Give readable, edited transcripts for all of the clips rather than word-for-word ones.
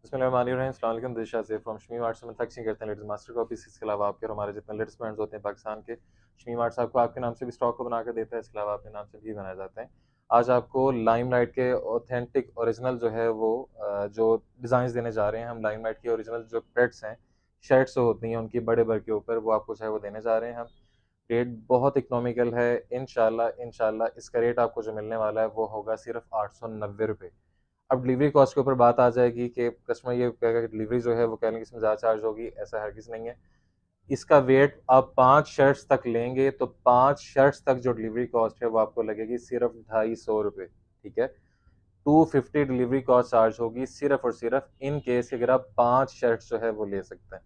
बिस्मिल्लाहिर्रहमानिर्रहीम, अस्सलाम वालेकुम। दिशा से फ्रॉम शमी मार्ट से मैन्युफैक्चरिंग करते हैं लेटेस्ट मास्टर कॉपीज। इसके अलावा आपके और हमारे जितने लेटेस्ट ब्रांड्स होते हैं पाकिस्तान के, शमी मार्ट आपको आपके नाम से भी स्टॉक को बनाकर देता है। इसके अलावा आपके नाम से भी बनाए जाते हैं। आज आपको लाइमलाइट के ऑथेंटिक ओरिजिनल जो है वो जो डिज़ाइन देने जा रहे हैं। हम लाइमलाइट की ओरिजिनल जो प्रेड्स हैं, शर्ट्स होती हैं उनकी बड़े भर के ऊपर, वो आपको जो है वो देने जा रहे हैं हम। रेट बहुत इकोनॉमिकल है। इंशाल्लाह इंशाल्लाह इसका रेट आपको जो मिलने वाला है वो होगा सिर्फ 890 रुपये। अब डिलीवरी कॉस्ट के ऊपर बात आ जाएगी कि कस्टमर ये कहेगा कि डिलीवरी जो है वो कह लेंगे इसमें ज़्यादा चार्ज होगी, ऐसा हरगिज़ नहीं है। इसका वेट आप 5 शर्ट्स तक लेंगे तो 5 शर्ट्स तक जो डिलीवरी कॉस्ट है वो आपको लगेगी सिर्फ 250 रुपये। ठीक है, 250 डिलीवरी कॉस्ट चार्ज होगी सिर्फ और सिर्फ इन केस अगर आप 5 शर्ट्स जो है वो ले सकते हैं।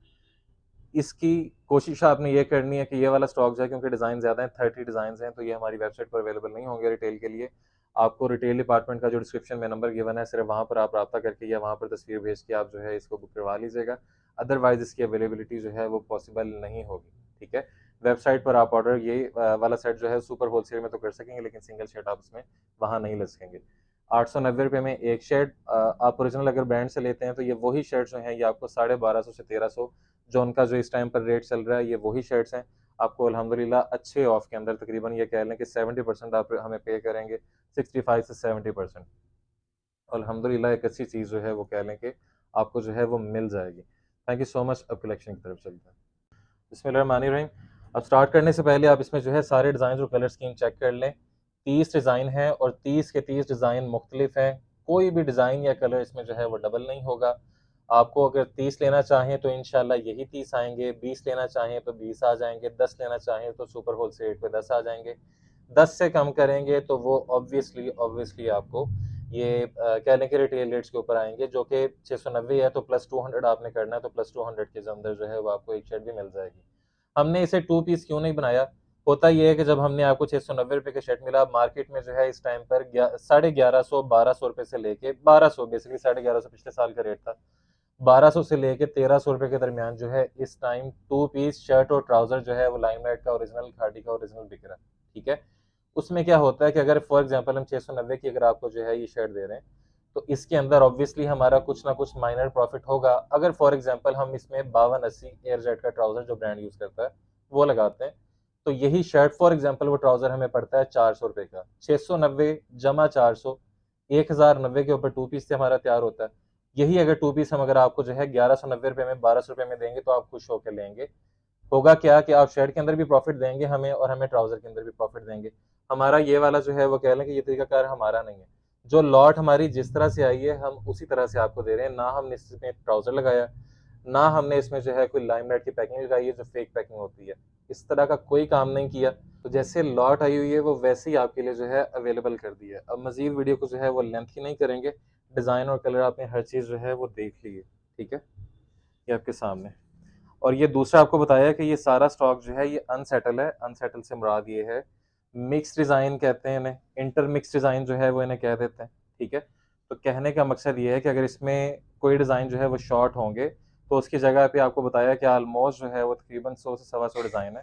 इसकी कोशिश आपने ये करनी है कि ये वाला स्टॉक जो है, क्योंकि डिज़ाइन ज़्यादा हैं, 30 डिज़ाइन हैं, तो ये हमारी वेबसाइट पर अवेलेबल नहीं होंगे रिटेल के लिए। आपको रिटेल डिपार्टमेंट का जो डिस्क्रिप्शन में नंबर गिवन है, सिर्फ वहाँ पर आप रब्ता करके या वहाँ पर तस्वीर भेज के आप जो है इसको बुक करवा लीजिएगा। अदरवाइज इसकी अवेलेबिलिटी जो है वो पॉसिबल नहीं होगी। ठीक है, वेबसाइट पर आप ऑर्डर ये वाला सेट जो है सुपर होलसेल में तो कर सकेंगे, लेकिन सिंगल शर्ट आप उसमें वहाँ नहीं ले सकेंगे। 890 रुपये में एक शर्ट। आप ओरिजिनल अगर ब्रांड से लेते हैं तो ये वही शर्ट जो है ये आपको 1250 से 1300, जो उनका जो इस टाइम पर रेट चल रहा है, ये वही शर्ट्स हैं। आपको अल्हम्दुलिल्लाह अच्छे ऑफ के अंदर तकरीबन ये कह लें कि 70% आप हमें पे करेंगे, 65 से 70%। अल्हम्दुलिल्लाह एक अच्छी चीज़ जो है वो कह लें कि आपको जो है वो मिल जाएगी। Thank you so much. अब कलेक्शन की तरफ चलते हैं। बिस्मिल्लाहिर्रहमानिर्रहीम। अब स्टार्ट करने से पहले आप इसमें जो है सारे डिज़ाइन और कलर स्कीम चेक कर लें। 30 डिज़ाइन हैं और 30 के 30 डिज़ाइन मुख्तलिफ हैं। कोई भी डिज़ाइन या कलर इसमें जो है वो डबल नहीं होगा। आपको अगर 30 लेना चाहें तो इंशाल्लाह यही 30 आएंगे, 20 लेना चाहें तो 20 आ जाएंगे, 10 लेना चाहें तो सुपर होलसेल रेट पे 10 आ जाएंगे। 10 से कम करेंगे तो वो ऑब्वियसली ऑब्वियसली आपको ये कह लें कि रिटेल रेट्स के ऊपर आएंगे, जो कि 690 है, तो प्लस 200 आपने करना है, तो प्लस 200 के अंदर जो है वो आपको एक शर्ट भी मिल जाएगी। हमने इसे 2 पीस क्यों नहीं बनाया? होता ये है कि जब हमने आपको 690 रुपये का शर्ट मिला, मार्केट में जो है इस टाइम पर 1150 1200 रुपये से लेके 1200, बेसिकली 1150 पिछले साल का रेट था, 1200 से लेके 1300 रुपये के दरमियान जो है इस टाइम 2 पीस शर्ट और ट्राउजर जो है वो लाइमलाइट का ओरिजिनल, खादी का ओरिजिनल बिक रहा है। ठीक है, उसमें क्या होता है कि अगर फॉर एग्जांपल हम 690 की अगर आपको जो है ये शर्ट दे रहे हैं, तो इसके अंदर ऑब्वियसली हमारा कुछ ना कुछ माइनर प्रॉफिट होगा। अगर फॉर एग्जांपल हम इसमें 5280 एयरजेट का ट्राउजर जो ब्रांड यूज करता है वो लगाते हैं, तो यही शर्ट फॉर एग्जांपल वो ट्राउजर हमें पड़ता है 400 रुपये का। 690 जमा 400, 1090 के ऊपर 2 पीस से हमारा तैयार होता है। यही अगर 2 पीस हम अगर आपको जो है 1190 रुपये में, 1200 रुपये में देंगे तो आप खुश होकर लेंगे। होगा क्या कि आप शर्ट के अंदर भी प्रॉफिट देंगे हमें और हमें ट्राउजर के अंदर भी प्रॉफिट देंगे। हमारा ये वाला जो है वो कह लें कि ये तरीकाकार हमारा नहीं है। जो लॉट हमारी जिस तरह से आई है हम उसी तरह से आपको दे रहे हैं। ना हमने इसमें ट्राउजर लगाया, ना हमने इसमें जो है कोई लाइमलाइट की पैकिंग लगाई है जो फेक पैकिंग होती है। इस तरह का कोई काम नहीं किया। तो जैसे लॉट आई हुई है वो वैसे ही आपके लिए जो है अवेलेबल कर दी है। अब मजीद वीडियो को जो है वो लेंथ ही नहीं करेंगे। डिज़ाइन और कलर आपने हर चीज़ जो है वो देख ली है। ठीक है, ये आपके सामने। और ये दूसरा आपको बताया कि ये सारा स्टॉक जो है ये अनसेटल है। अनसेटल से मुराद ये है, मिक्स डिज़ाइन कहते हैं इन्हें, इंटर मिक्स डिज़ाइन जो है वो इन्हें कह देते हैं। ठीक है, तो कहने का मकसद ये है कि अगर इसमें कोई डिज़ाइन जो है वो शॉर्ट होंगे तो उसकी जगह पे आपको बताया कि ऑलमोस्ट जो है वो तकरीबन 100 से सवा 100 डिज़ाइन है,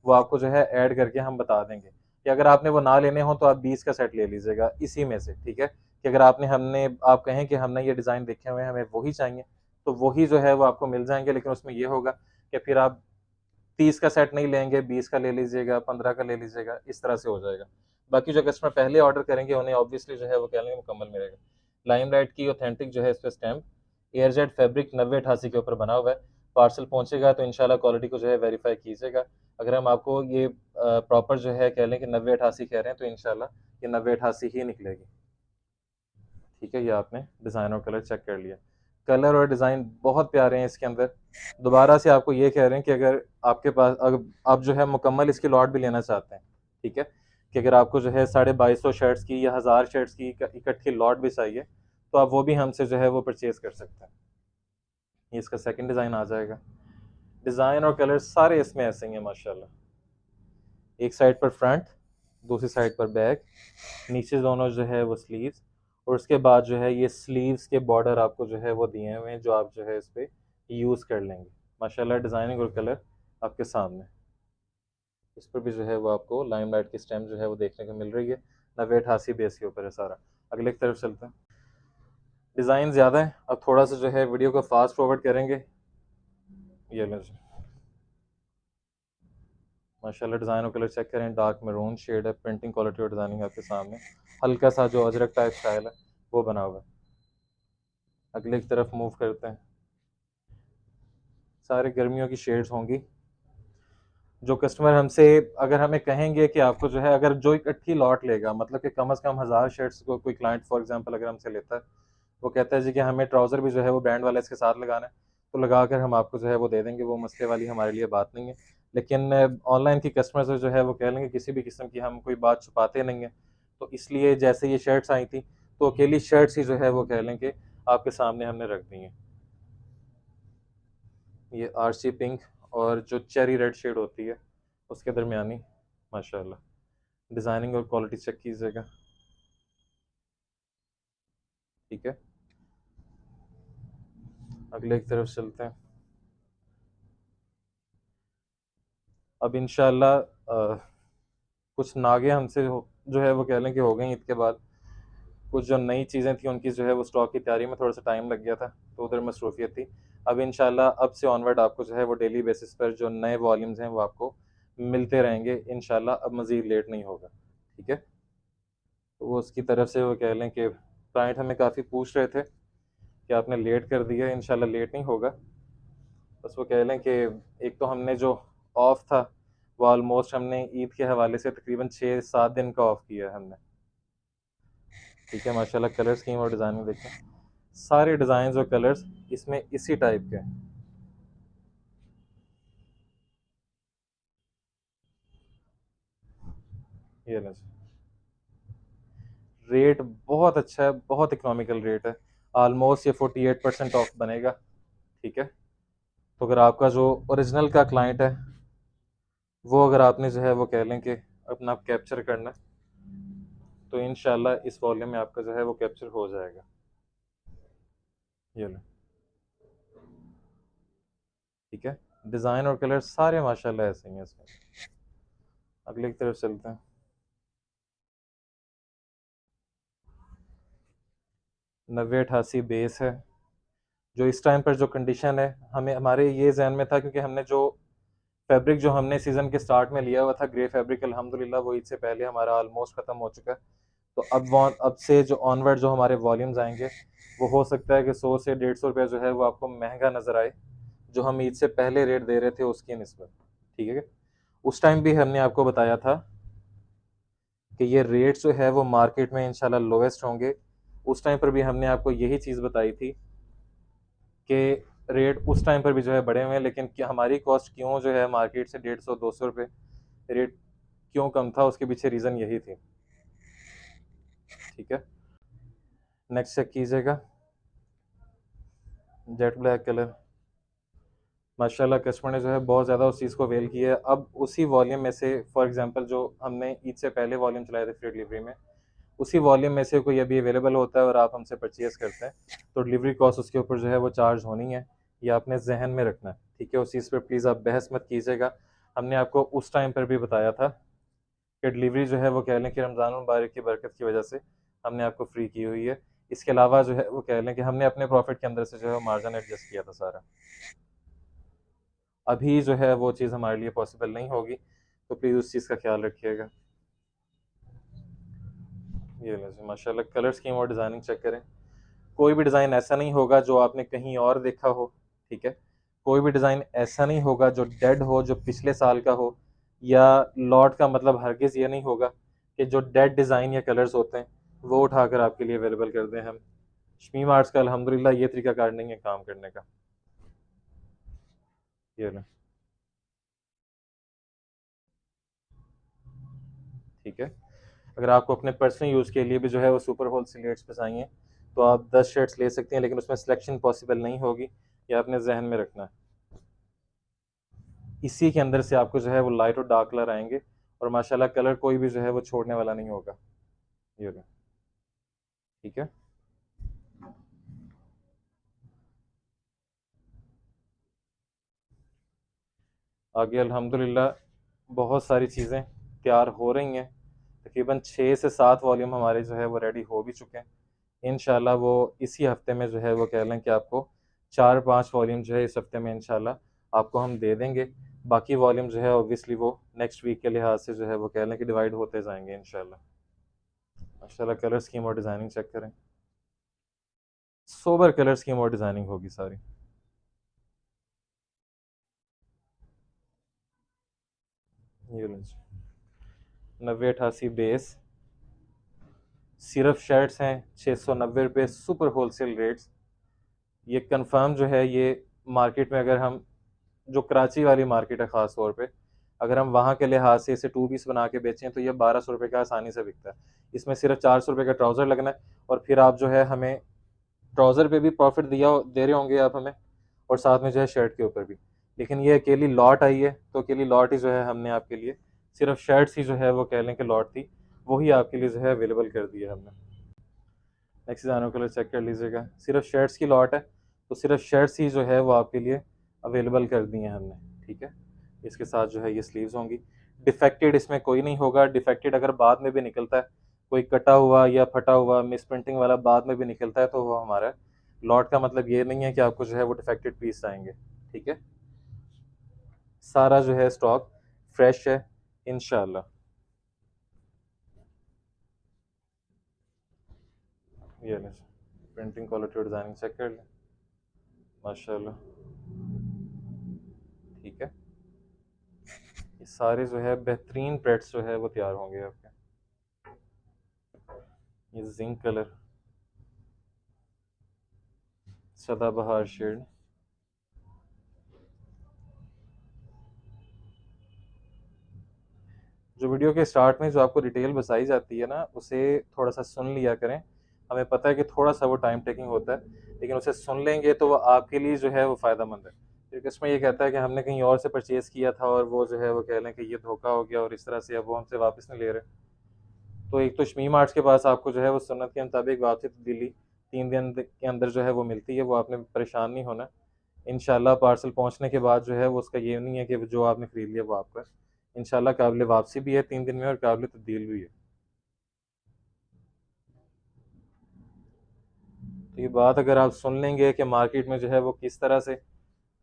वो आपको जो है ऐड करके हम बता देंगे कि अगर आपने वो ना लेने हो तो आप 20 का सेट ले लीजिएगा इसी में से। ठीक है, कि अगर आप कहें कि हमने ये डिज़ाइन देखे हुए हैं, हमें वही चाहिए, तो वही जो है वो आपको मिल जाएंगे। लेकिन उसमें ये होगा कि फिर आप 30 का सेट नहीं लेंगे, 20 का ले लीजिएगा, 15 का ले लीजिएगा, इस तरह से हो जाएगा। बाकी जो कस्टमर पहले ऑर्डर करेंगे उन्हें ऑब्वियसली जो है वो कह लेंगे मुकम्मल मिलेगा। लाइमलाइट की ऑथेंटिक जो है इस पर स्टैम्प एयरजेट फैब्रिक 9088 के ऊपर बना हुआ है। पार्सल पहुंचेगा तो इंशाल्लाह क्वालिटी को जो है वेरीफाई कीजिएगा। अगर हम आपको ये प्रॉपर जो है कह लें कि 9088 कह रहे हैं तो इंशाल्लाह ये 9088 ही निकलेगी। ठीक है, ये आपने डिज़ाइन और कलर चेक कर लिया। कलर और डिज़ाइन बहुत प्यारे हैं इसके अंदर। दोबारा से आपको ये कह रहे हैं कि अगर आपके पास अगर आप जो है मुकम्मल इसकी लॉट भी लेना चाहते हैं, ठीक है, कि अगर आपको जो है 2250 शर्ट्स की या 1000 शर्ट्स की इकट्ठी लॉट भी चाहिए तो आप वो भी हमसे जो है वो परचेज़ कर सकते हैं। ये इसका सेकंड डिज़ाइन आ जाएगा। डिज़ाइन और कलर सारे इसमें ऐसे ही हैं माशाल्लाह। एक साइड पर फ्रंट, दूसरी साइड पर बैक, नीचे दोनों जो है वो स्लीव्स, और उसके बाद जो है ये स्लीव्स के बॉर्डर आपको जो है वो दिए हुए हैं जो आप जो है इस पर यूज़ कर लेंगे। माशाल्लाह डिज़ाइनिंग और कलर आपके सामने। इस पर भी जो है वो आपको लाइमलाइट की स्टैम्प जो है वो देखने को मिल रही है। 9088 बेस के ऊपर है सारा। अगले की तरफ चलते हैं। डिज़ाइन ज़्यादा है, अब थोड़ा सा जो है वीडियो को फास्ट फॉरवर्ड करेंगे। ये लो जी, माशाल्लाह डिज़ाइन और कलर चेक करें, डार्क मैरून शेड है, प्रिंटिंग क्वालिटी और डिज़ाइनिंग आपके सामने, हल्का सा जो अजरक टाइप स्टाइल है वो बना हुआ है। अगले की तरफ मूव करते हैं। सारे गर्मियों की शेड्स होंगी। जो कस्टमर हमसे अगर हमें कहेंगे कि आपको जो है, अगर जो इकट्ठी लॉट लेगा, मतलब कि कम से कम 1000 शर्ट्स को कोई क्लाइंट फॉर एग्जांपल अगर हमसे लेता है, वो कहता है जी कि हमें ट्राउज़र भी जो है वो ब्रांड वाला इसके साथ लगाना है, तो लगा कर हम आपको जो है वो दे देंगे, वो मसले वाली हमारे लिए बात नहीं है। लेकिन ऑनलाइन की कस्टमर से जो है वो कह लेंगे किसी भी किस्म की हम कोई बात छुपाते नहीं हैं, तो इसलिए जैसे ये शर्ट्स आई थी तो अकेली शर्ट्स ही जो है वो कह लें कि आपके सामने हमने रख दी हैं। ये आरसी पिंक और जो चेरी रेड शेड होती है उसके दरमियानी, माशाल्लाह डिज़ाइनिंग और क्वालिटी चेक कीजिएगा। ठीक है, अगले की तरफ चलते हैं। अब इंशाल्लाह कुछ नागे हमसे जो है वो कह लें कि हो गई ईद के बाद। कुछ जो नई चीज़ें थी उनकी जो है वो स्टॉक की तैयारी में थोड़ा सा टाइम लग गया था, तो उधर मसरूफियत थी। अब इंशाल्लाह अब से ऑनवर्ड आपको जो है वो डेली बेसिस पर जो नए वॉल्यूम्स हैं वो आपको मिलते रहेंगे इंशाल्लाह, अब मज़ीद लेट नहीं होगा। ठीक है, तो वो उसकी तरफ से वो कह लें कि क्लाइंट हमें काफ़ी पूछ रहे थे कि आपने लेट कर दिया, इंशाल्लाह लेट नहीं होगा। बस वो कह लें कि एक तो हमने जो ऑफ था वो ऑलमोस्ट हमने ईद के हवाले से तकरीबन 6-7 दिन का ऑफ किया है हमने। ठीक है, माशाल्लाह कलर स्कीम और डिज़ाइनिंग देखें, सारे डिज़ाइन और कलर्स इसमें इसी टाइप के हैं। ये लें, रेट बहुत अच्छा है, बहुत इकोनॉमिकल रेट है, ऑलमोस्ट ये 48% ऑफ बनेगा। ठीक है, तो अगर आपका जो ओरिजिनल का क्लाइंट है वो अगर आपने जो है वो कह लें कि अपना कैप्चर करना है, तो इंशाल्लाह इस वॉल्यूम में आपका जो है वो कैप्चर हो जाएगा। ये लें, ठीक है, डिज़ाइन और कलर सारे माशाल्लाह ऐसे ही हैं इसमें। अगले की तरफ चलते हैं। 90-88 बेस है। जो इस टाइम पर जो कंडीशन है, हमें हमारे ये जहन में था क्योंकि हमने जो फैब्रिक जो हमने सीज़न के स्टार्ट में लिया हुआ था ग्रे फैब्रिक, अल्हम्दुलिल्लाह वो ईद से पहले हमारा ऑलमोस्ट ख़त्म हो चुका है। तो अब से जो ऑनवर्ड जो हमारे वॉल्यूम्स आएंगे वो हो सकता है कि 100 से 150 रुपये जो है वो आपको महंगा नज़र आए, जो हम ईद से पहले रेट दे रहे थे उसकी निस्बत। ठीक है, उस टाइम भी हमने आपको बताया था कि ये रेट जो है वो मार्केट में इंशाल्लाह लोएस्ट होंगे। उस टाइम पर भी हमने आपको यही चीज़ बताई थी कि रेट उस टाइम पर भी जो है बढ़े हुए हैं, लेकिन क्या हमारी कॉस्ट क्यों जो है मार्केट से 150-200 रुपये रेट क्यों कम था, उसके पीछे रीज़न यही थी। ठीक है, नेक्स्ट चेक कीजिएगा, जेट ब्लैक कलर, माशाल्लाह कस्टमर ने जो है बहुत ज़्यादा उस चीज़ को वेल किया है। अब उसी वॉल्यूम में से फॉर एग्जांपल जो हमने ईद से पहले वॉल्यूम चलाए थे फ्री डिलीवरी में, उसी वॉल्यूम में से कोई अभी अवेलेबल होता है और आप हमसे परचेज़ करते हैं, तो डिलीवरी कॉस्ट उसके ऊपर जो है वो चार्ज होनी है, ये आपने जहन में रखना है। ठीक है, उस चीज़ पर प्लीज़ आप बहस मत कीजिएगा। हमने आपको उस टाइम पर भी बताया था कि डिलीवरी जो है वो कह लें कि रमज़ान मुबारक की बरकत की वजह से हमने आपको फ्री की हुई है। इसके अलावा जो है वो कह लें कि हमने अपने प्रॉफिट के अंदर से जो है मार्जिन एडजस्ट किया था सारा। अभी जो है वो चीज़ हमारे लिए पॉसिबल नहीं होगी, तो प्लीज़ उस चीज़ का ख्याल रखिएगा। ये लीजिए, माशाल्लाह कलर स्कीम और डिज़ाइनिंग चेक करें, कोई भी डिज़ाइन ऐसा नहीं होगा जो आपने कहीं और देखा हो। ठीक है, कोई भी डिज़ाइन ऐसा नहीं होगा जो डेड हो, जो पिछले साल का हो, या लॉट का मतलब हरगिज़ ये नहीं होगा कि जो डेड डिज़ाइन या कलर्स होते हैं वो उठाकर आपके लिए अवेलेबल कर दें हम। शमीम आर्ट्स का अल्हम्दुलिल्लाह ये तरीकाकार नहीं है काम करने का। ये लें, ठीक है, अगर आपको अपने पर्सनल यूज़ के लिए भी जो है वो सुपर होल सिलेट्स पे चाहिए तो आप 10 शर्ट्स ले सकते हैं, लेकिन उसमें सिलेक्शन पॉसिबल नहीं होगी, ये आपने जहन में रखना है। इसी के अंदर से आपको जो है वो लाइट और डार्क कलर आएंगे, और माशाल्लाह कलर कोई भी जो है वो छोड़ने वाला नहीं होगा। ये लो, ठीक है, आगे अल्हम्दुलिल्लाह बहुत सारी चीज़ें तैयार हो रही हैं, तकरीबन 6 से 7 वॉल्यूम हमारे जो है वो रेडी हो भी चुके हैं। इंशाल्लाह वो इसी हफ्ते में जो है वो कह लें कि आपको 4-5 वॉल्यूम जो है इस हफ्ते में इंशाल्लाह आपको हम दे देंगे। बाकी वॉल्यूम जो है ऑब्वियसली वो नेक्स्ट वीक के लिहाज से जो है वो कह लें कि डिवाइड होते जाएंगे इंशाल्लाह। माशाल्लाह कलर स्कीम और डिज़ाइनिंग चेक करें, सोबर कलर स्कीम और डिज़ाइनिंग होगी सारी। ये लो जी, 90-88 बेस, सिर्फ शर्ट्स हैं 690 रुपये, सुपर होलसेल रेट्स। ये कंफर्म जो है ये मार्केट में, अगर हम जो कराची वाली मार्केट है ख़ास तौर पे, अगर हम वहाँ के लिहाज से इसे 2 पीस बना के बेचें तो ये 1200 रुपये का आसानी से बिकता है। इसमें सिर्फ 400 रुपये का ट्राउज़र लगना है, और फिर आप जो है हमें ट्राउज़र पे भी प्रॉफिट दे रहे होंगे आप हमें, और साथ में जो है शर्ट के ऊपर भी। लेकिन ये अकेली लॉट आई है तो अकेली लॉट ही जो है हमने आपके लिए, सिर्फ शर्ट्स ही जो है वो कह लें कि लॉट थी, वही आपके लिए जो है अवेलेबल कर दी है हमने। नेक्स्ट डिज़ाइनर कलर चेक कर लीजिएगा, सिर्फ शर्ट्स की लॉट है तो सिर्फ शर्ट्स ही जो है वो आपके लिए अवेलेबल कर दी हैं हमने, ठीक है। इसके साथ जो है ये स्लीव्स होंगी। डिफेक्टेड इसमें कोई नहीं होगा, डिफेक्टेड अगर बाद में भी निकलता है, कोई कटा हुआ या फटा हुआ मिस प्रिंटिंग वाला बाद में भी निकलता है तो वो हमारा लॉट का मतलब ये नहीं है कि आपको जो है वो डिफेक्टेड पीस आएंगे, ठीक है। सारा जो है स्टॉक फ्रेश है इंशाल्लाह। ये ले प्रिंटिंग क्वालिटी और डिज़ाइनिंग चेक कर लें, माशाल्लाह, ठीक है। ये सारे जो है बेहतरीन प्रेड्स जो है वो तैयार होंगे आपके। ये जिंक कलर, सदाबहार शेड, जो वीडियो के स्टार्ट में जो आपको डिटेल बताई जाती है ना, उसे थोड़ा सा सुन लिया करें। हमें पता है कि थोड़ा सा वो टाइम टेकिंग होता है, लेकिन उसे सुन लेंगे तो वो आपके लिए जो है वो फ़ायदेमंद है। क्योंकि इसमें ये कहता है कि हमने कहीं और से परचेज़ किया था और वो जो है वो कह लें कि ये धोखा हो गया और इस तरह से अब वो हमसे वापस नहीं ले रहे। तो एक तो शमीम आर्ट्स के पास आपको जो है वो सुन्नत के मुताबिक वापसी तब्दीली 3 दिन के अंदर जो है वो मिलती है, वो आपने परेशान नहीं होना। इंशाल्लाह पार्सल पहुंचने के बाद जो है वो उसका ये नहीं है कि जो आपने ख़रीद लिया वो आपका, इंशाल्लाह काबिल वापसी भी है 3 दिन में और काबिल तब्दील भी है। तो ये बात अगर आप सुन लेंगे कि मार्केट में जो है वो किस तरह से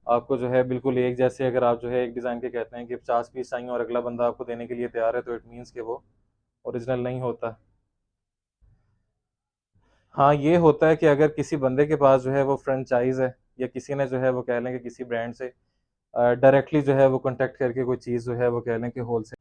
आपको जो है बिल्कुल एक जैसे, अगर आप जो है एक डिज़ाइन के कहते हैं कि 50 पीस चाहिए और अगला बंदा आपको देने के लिए तैयार है, तो इट मीन्स कि वो ओरिजिनल नहीं होता। हाँ, ये होता है कि अगर किसी बंदे के पास जो है वो फ्रेंचाइज़ है, या किसी ने जो है वो कह लें कि किसी ब्रांड से डायरेक्टली जो है वो कॉन्टैक्ट करके कोई चीज़ जो है वो कह लें कि होलसेल,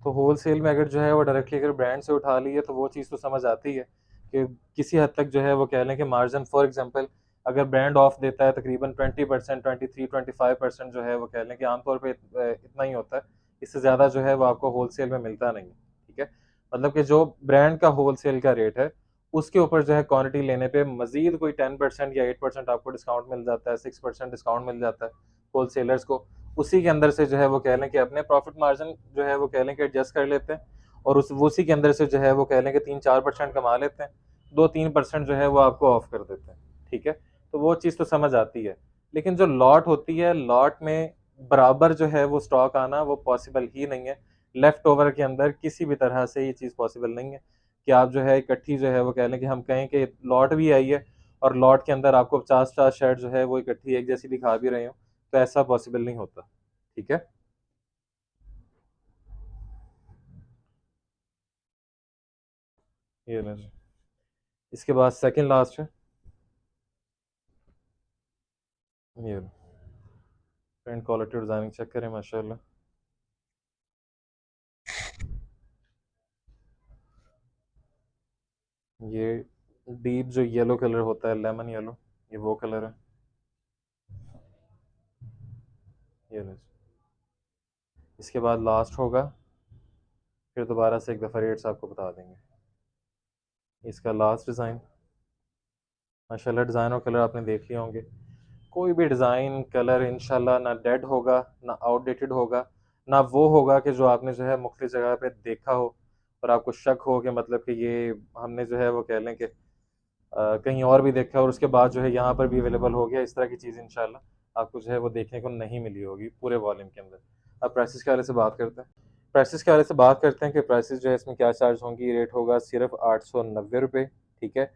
तो होलसेल में अगर जो है वो डायरेक्टली अगर ब्रांड से उठा ली है तो वो चीज़ तो समझ आती है कि किसी हद तक जो है वो कह लें कि मार्जिन, फॉर एग्जांपल अगर ब्रांड ऑफ देता है तकरीबन 20%, 23-25% जो है वो कह लें कि आमतौर पे इतना ही होता है, इससे ज़्यादा जो है वो आपको होलसेल में मिलता नहीं है, ठीक है। मतलब कि जो ब्रांड का होलसेल का रेट है उसके ऊपर जो है क्वांटिटी लेने पे मजीद कोई 10% या 8% आपको डिस्काउंट मिल जाता है, 6% डिस्काउंट मिल जाता है होलसेलर्स को। उसी के अंदर से जो है वो कह लें कि अपने प्रॉफिट मार्जिन जो है वो कह लें कि एडजस्ट कर लेते हैं, और उसी के अंदर से जो है वो कह लें कि 3-4% कमा लेते हैं, 2-3% जो है वो आपको ऑफ कर देते हैं, ठीक है। तो वो चीज़ तो समझ आती है। लेकिन जो लॉट होती है, लॉट में बराबर जो है वो स्टॉक आना वो पॉसिबल ही नहीं है। लेफ्ट ओवर के अंदर किसी भी तरह से ये चीज़ पॉसिबल नहीं है कि आप जो है इकट्ठी जो है वो कह लें कि हम कहें कि लॉट भी आई है और लॉट के अंदर आपको 50-50 शर्ट जो है वो इकट्ठी एक जैसी दिखा भी रहे हो, तो ऐसा पॉसिबल नहीं होता, ठीक है। ये लें जी। इसके बाद सेकंड लास्ट है, ये प्रिंट क्वालिटी डिज़ाइनिंग चेक करें, माशाल्लाह। ये डीप जो येलो कलर होता है, लेमन येलो, ये वो कलर है। ये लें जी। इसके बाद लास्ट होगा, फिर दोबारा से एक दफ़ा रेट्स आपको बता देंगे। इसका लास्ट डिज़ाइन, माशाल्लाह डिज़ाइन और कलर आपने देख लिए होंगे। कोई भी डिज़ाइन कलर इंशाल्लाह ना डेड होगा, ना आउटडेटेड होगा, ना वो होगा कि जो आपने जो है मुख्तलिफ जगह पे देखा हो और आपको शक हो कि मतलब कि ये हमने जो है वो कह लें कि कहीं और भी देखा और उसके बाद जो है यहाँ पर भी अवेलेबल हो गया, इस तरह की चीज़ इंशाल्लाह आपको जो है वो देखने को नहीं मिली होगी पूरे वॉल्यूम के अंदर। अब प्राइसेस के हवाले से बात करते हैं। प्राइसेस के हवाले से बात करते हैं कि प्राइसेस जो है इसमें क्या चार्ज होंगी। रेट होगा सिर्फ 890 रुपये, ठीक है।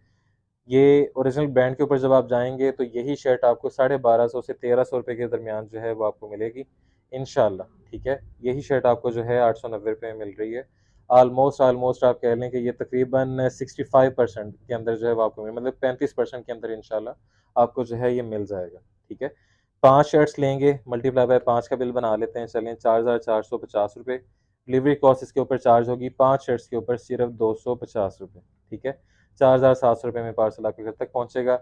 ये ओरिजिनल ब्रांड के ऊपर जब आप जाएंगे तो यही शर्ट आपको 1250 से 1300 रुपये के दरमियान जो है वो आपको मिलेगी इंशाल्लाह। ठीक है, यही शर्ट आपको जो है 890 रुपये में मिल रही है। ऑलमोस्ट ऑलमोस्ट आप कह लें कि ये तकरीबन 65% के अंदर जो है वो आपको मतलब 35% के अंदर इंशाल्लाह आपको जो है ये मिल जाएगा। ठीक है, 5 शर्ट्स लेंगे, मल्टीप्लाई बाय 5 का बिल बना लेते हैं, चलें 4450 रुपये। डिलीवरी कॉस्ट इसके ऊपर चार्ज होगी 5 शर्ट्स के ऊपर सिर्फ 250 रुपये। ठीक है, 4700 रुपये में पार्सल आपके घर तक पहुंचेगा।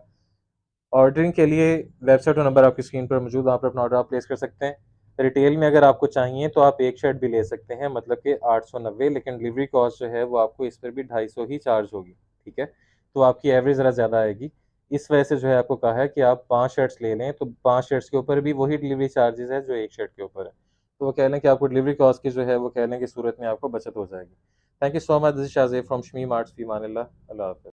ऑर्डरिंग के लिए वेबसाइट और नंबर आपकी स्क्रीन पर मौजूद, वहाँ पर अपना ऑर्डर आप प्लेस कर सकते हैं। रिटेल में अगर आपको चाहिए तो आप एक शर्ट भी ले सकते हैं, मतलब कि 890, लेकिन डिलीवरी कॉस्ट जो है वो आपको इस पर भी 250 ही चार्ज होगी। ठीक है, तो आपकी एवरेज ज़रा ज़्यादा आएगी। इस वजह से जो है आपको कहा है कि आप 5 शर्ट्स ले लें, तो 5 शर्ट्स के ऊपर भी वही डिलीवरी चार्जेस है जो एक शर्ट के ऊपर है। तो वो कह लें कि आपको डिलीवरी कॉस्ट की जो है वो कह लें कि सूरत में आपको बचत हो जाएगी। Thank you so much, this is Shazeb from Shami marts, फी अमान अल्लाह। अल्लाह हाफ़िज़।